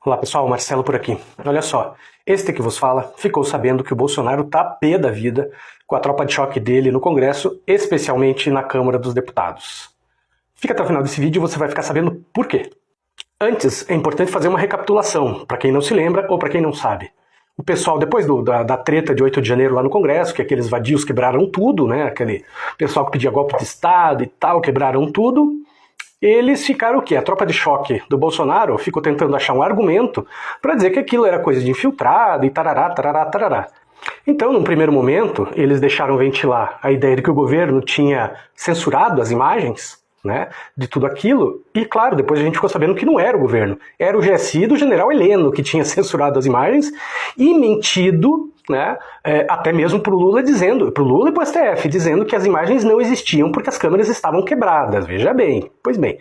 Olá pessoal, Marcelo por aqui. Olha só, este que vos fala ficou sabendo que o Bolsonaro tá pé da vida com a tropa de choque dele no Congresso, especialmente na Câmara dos Deputados. Fica até o final desse vídeo e você vai ficar sabendo por quê. Antes, é importante fazer uma recapitulação, para quem não se lembra ou para quem não sabe. O pessoal, depois da treta de 8 de janeiro lá no Congresso, que aqueles vadios quebraram tudo, né? Aquele pessoal que pedia golpe de Estado e tal, quebraram tudo. Eles ficaram o quê? A tropa de choque do Bolsonaro ficou tentando achar um argumento para dizer que aquilo era coisa de infiltrado e tarará, tarará, tarará. Então, num primeiro momento, eles deixaram ventilar a ideia de que o governo tinha censurado as imagens, né, de tudo aquilo, e claro, depois a gente ficou sabendo que não era o governo, era o GSI do general Heleno que tinha censurado as imagens e mentido, né, até mesmo pro Lula e pro STF, dizendo que as imagens não existiam porque as câmeras estavam quebradas, veja bem. Pois bem,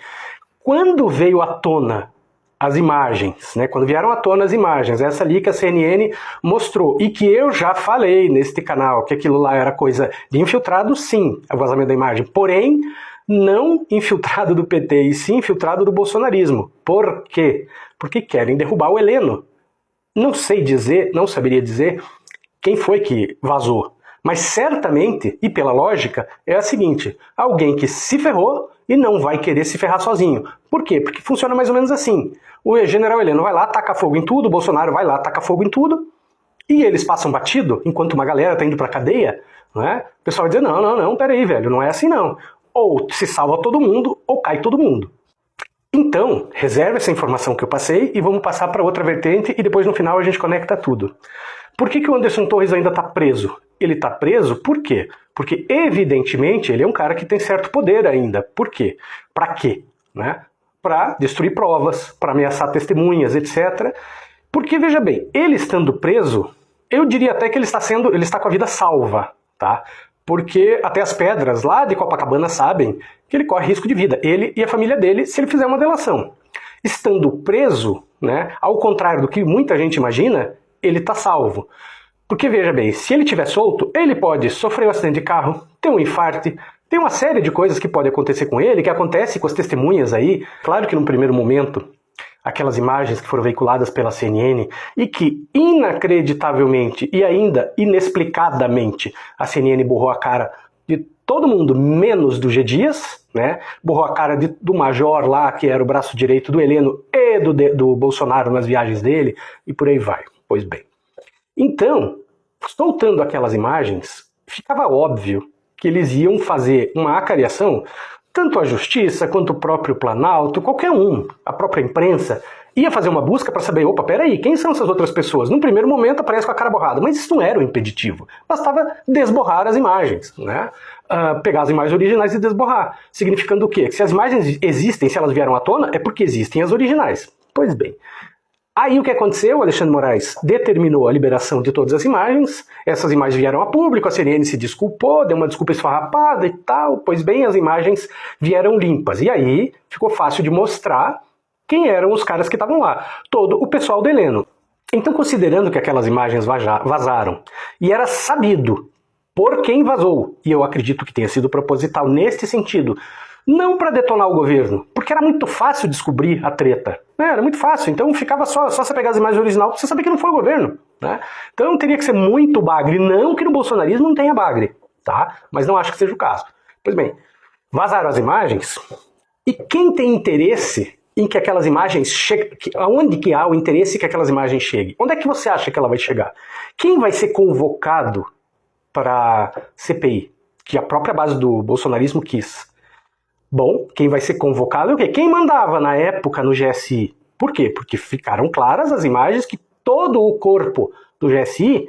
quando veio à tona as imagens, né, quando vieram à tona as imagens, essa ali que a CNN mostrou, e que eu já falei neste canal, que aquilo lá era coisa de infiltrado, sim, o vazamento da imagem, porém, não infiltrado do PT, e sim infiltrado do bolsonarismo. Por quê? Porque querem derrubar o Heleno. Não sei dizer, não saberia dizer quem foi que vazou, mas certamente, e pela lógica, é a seguinte: alguém que se ferrou e não vai querer se ferrar sozinho. Por quê? Porque funciona mais ou menos assim. O general Heleno vai lá, taca fogo em tudo, o Bolsonaro vai lá, taca fogo em tudo, e eles passam batido, enquanto uma galera tá indo pra cadeia, né? O pessoal vai dizer, não, peraí, velho, não é assim não. Ou se salva todo mundo, ou cai todo mundo. Então, reserva essa informação que eu passei e vamos passar para outra vertente e depois no final a gente conecta tudo. Por que o Anderson Torres ainda está preso? Ele está preso por quê? Porque, evidentemente, ele é um cara que tem certo poder ainda. Por quê? Para quê? Né? Para destruir provas, para ameaçar testemunhas, etc. Porque, veja bem, ele estando preso, eu diria até que ele está com a vida salva, tá? Porque até as pedras lá de Copacabana sabem que ele corre risco de vida, ele e a família dele, se ele fizer uma delação. Estando preso, né, ao contrário do que muita gente imagina, ele está salvo. Porque, veja bem, se ele estiver solto, ele pode sofrer um acidente de carro, ter um infarto, tem uma série de coisas que pode acontecer com ele, que acontece com as testemunhas aí. Claro que num primeiro momento, aquelas imagens que foram veiculadas pela CNN e que inacreditavelmente e ainda inexplicadamente a CNN borrou a cara de todo mundo, menos do G. Dias, né? Borrou a cara do major lá, que era o braço direito do Heleno e do Bolsonaro nas viagens dele, e por aí vai. Pois bem. Então, soltando aquelas imagens, ficava óbvio que eles iam fazer uma acariação. Tanto a Justiça, quanto o próprio Planalto, qualquer um, a própria imprensa, ia fazer uma busca para saber, opa, peraí, quem são essas outras pessoas? Num primeiro momento aparece com a cara borrada, mas isso não era o impeditivo. Bastava desborrar as imagens, né? Pegar as imagens originais e desborrar. Significando o quê? Que se as imagens existem, se elas vieram à tona, é porque existem as originais. Pois bem. Aí o que aconteceu? O Alexandre Moraes determinou a liberação de todas as imagens, essas imagens vieram a público, a CNN se desculpou, deu uma desculpa esfarrapada e tal, pois bem, as imagens vieram limpas. E aí ficou fácil de mostrar quem eram os caras que estavam lá, todo o pessoal do Heleno. Então, considerando que aquelas imagens vazaram, e era sabido por quem vazou, e eu acredito que tenha sido proposital neste sentido, não para detonar o governo, porque era muito fácil descobrir a treta. Era muito fácil, então ficava só você pegar as imagens originais para você saber que não foi o governo. Né? Então teria que ser muito bagre, não que no bolsonarismo não tenha bagre, tá? Mas não acho que seja o caso. Pois bem, vazaram as imagens, e quem tem interesse em que aquelas imagens cheguem, aonde que há o interesse que aquelas imagens cheguem? Onde é que você acha que ela vai chegar? Quem vai ser convocado para CPI? Que a própria base do bolsonarismo quis. Bom, quem vai ser convocado é o quê? Quem mandava na época no GSI? Por quê? Porque ficaram claras as imagens que todo o corpo do GSI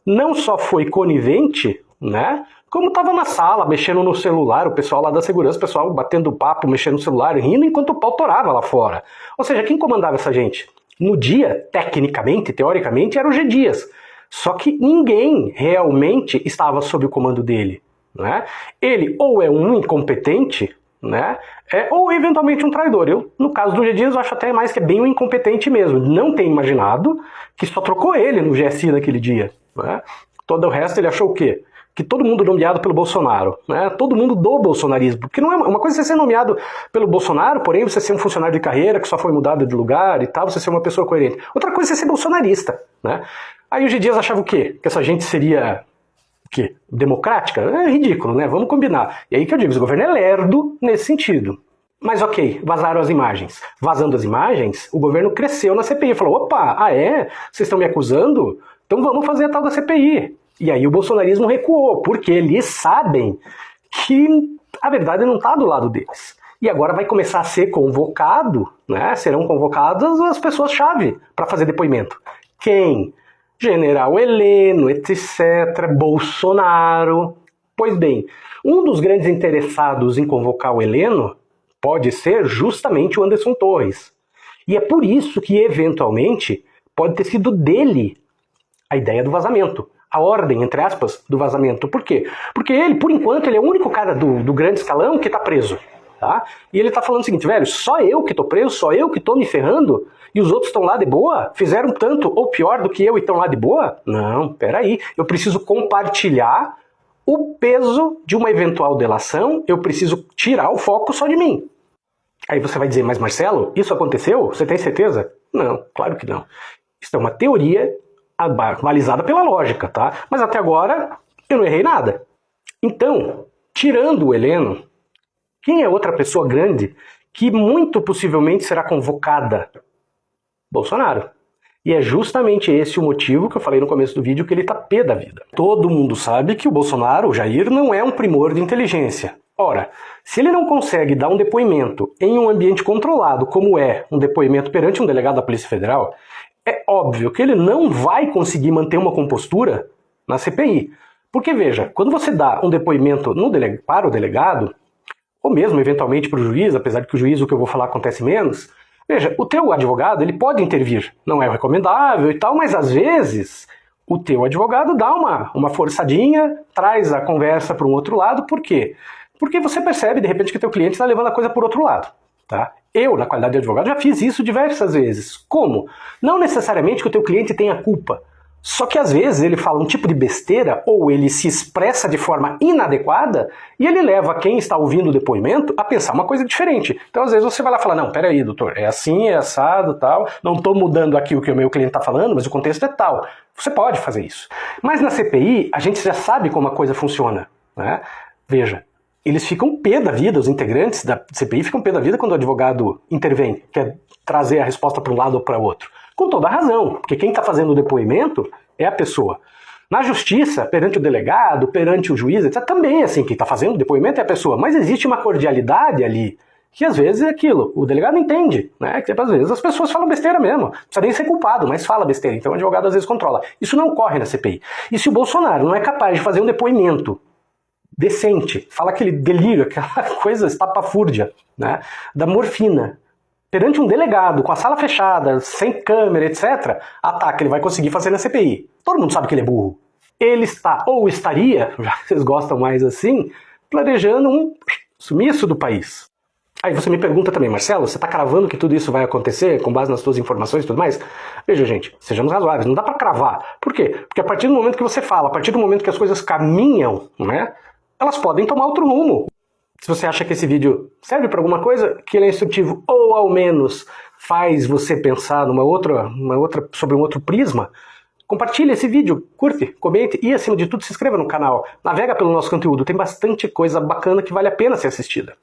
não só foi conivente, né? Como estava na sala, mexendo no celular, o pessoal lá da segurança, o pessoal batendo papo, mexendo no celular, rindo, enquanto o pau torava lá fora. Ou seja, quem comandava essa gente? No dia, tecnicamente, teoricamente, era o G. Dias. Só que ninguém realmente estava sob o comando dele. Né? Ele ou é um incompetente, né? Ou eventualmente um traidor. Eu, no caso do G. Dias, eu acho até mais que é bem um incompetente mesmo. Não tem imaginado que só trocou ele no GSI naquele dia. Né? Todo o resto ele achou o quê? que todo mundo nomeado pelo Bolsonaro, né? Todo mundo do bolsonarismo. Porque não é uma coisa você ser nomeado pelo Bolsonaro, porém você ser um funcionário de carreira que só foi mudado de lugar e tal, você ser uma pessoa coerente. Outra coisa é você ser bolsonarista, né? Aí o G. Dias achava o quê? Que essa gente seria o quê? Democrática? É ridículo, né? Vamos combinar. E aí que eu digo, o governo é lerdo nesse sentido. Mas ok, vazaram as imagens. Vazando as imagens, o governo cresceu na CPI. Falou, opa, vocês estão me acusando? Então vamos fazer a tal da CPI. E aí o bolsonarismo recuou, porque eles sabem que a verdade não está do lado deles. E agora vai começar a ser convocado, né? Serão convocadas as pessoas-chave para fazer depoimento. Quem? General Heleno, etc., Bolsonaro. Pois bem, um dos grandes interessados em convocar o Heleno pode ser justamente o Anderson Torres. E é por isso que, eventualmente, pode ter sido dele a ideia do vazamento. A ordem, entre aspas, do vazamento. Por quê? Porque ele, por enquanto, ele é o único cara do grande escalão que está preso. Tá? E ele está falando o seguinte, velho, só eu que estou preso, só eu que estou me ferrando, e os outros estão lá de boa? Fizeram tanto ou pior do que eu e estão lá de boa? Não, peraí, eu preciso compartilhar o peso de uma eventual delação, eu preciso tirar o foco só de mim. Aí você vai dizer, mas Marcelo, isso aconteceu? Você tem certeza? Não, claro que não. Isso é uma teoria balizada pela lógica, tá? Mas até agora eu não errei nada. Então, tirando o Heleno, quem é outra pessoa grande que muito possivelmente será convocada? Bolsonaro. E é justamente esse o motivo que eu falei no começo do vídeo, que ele tá pé da vida. Todo mundo sabe que o Bolsonaro, o Jair, não é um primor de inteligência. Ora, se ele não consegue dar um depoimento em um ambiente controlado, como é um depoimento perante um delegado da Polícia Federal, é óbvio que ele não vai conseguir manter uma compostura na CPI. Porque, veja, quando você dá um depoimento para o delegado, ou mesmo eventualmente para o juiz, apesar de que o juiz, o que eu vou falar, acontece menos, veja, o teu advogado ele pode intervir, não é recomendável e tal, mas às vezes o teu advogado dá uma forçadinha, traz a conversa para um outro lado, por quê? Porque você percebe, de repente, que o teu cliente está levando a coisa por outro lado. Tá? Eu, na qualidade de advogado, já fiz isso diversas vezes. Como? Não necessariamente que o teu cliente tenha culpa, só que às vezes ele fala um tipo de besteira ou ele se expressa de forma inadequada e ele leva quem está ouvindo o depoimento a pensar uma coisa diferente. Então às vezes você vai lá e fala, não, peraí, doutor, é assim, é assado, tal, não estou mudando aqui o que o meu cliente está falando, mas o contexto é tal. Você pode fazer isso. Mas na CPI, a gente já sabe como a coisa funciona, né? Veja, eles ficam pé da vida, os integrantes da CPI ficam pé da vida quando o advogado intervém, quer trazer a resposta para um lado ou para o outro. Com toda a razão, porque quem está fazendo o depoimento é a pessoa. Na justiça, perante o delegado, perante o juiz, etc., também é assim, quem está fazendo o depoimento é a pessoa, mas existe uma cordialidade ali, que às vezes é aquilo, o delegado entende, né? Que às vezes as pessoas falam besteira mesmo, não precisa nem ser culpado, mas fala besteira, então o advogado às vezes controla. Isso não ocorre na CPI. E se o Bolsonaro não é capaz de fazer um depoimento decente, fala aquele delírio, aquela coisa estapafúrdia, né, da morfina, perante um delegado, com a sala fechada, sem câmera, etc., que ele vai conseguir fazer na CPI. Todo mundo sabe que ele é burro. Ele está, ou estaria, já que vocês gostam mais assim, planejando um sumiço do país. Aí você me pergunta também, Marcelo, você está cravando que tudo isso vai acontecer com base nas suas informações e tudo mais? Veja, gente, sejamos razoáveis, não dá para cravar. Por quê? Porque a partir do momento que você fala, a partir do momento que as coisas caminham, né, elas podem tomar outro rumo. Se você acha que esse vídeo serve para alguma coisa, que ele é instrutivo ou ao menos faz você pensar sobre um outro prisma, compartilhe esse vídeo, curte, comente e, acima de tudo, se inscreva no canal. Navega pelo nosso conteúdo, tem bastante coisa bacana que vale a pena ser assistida.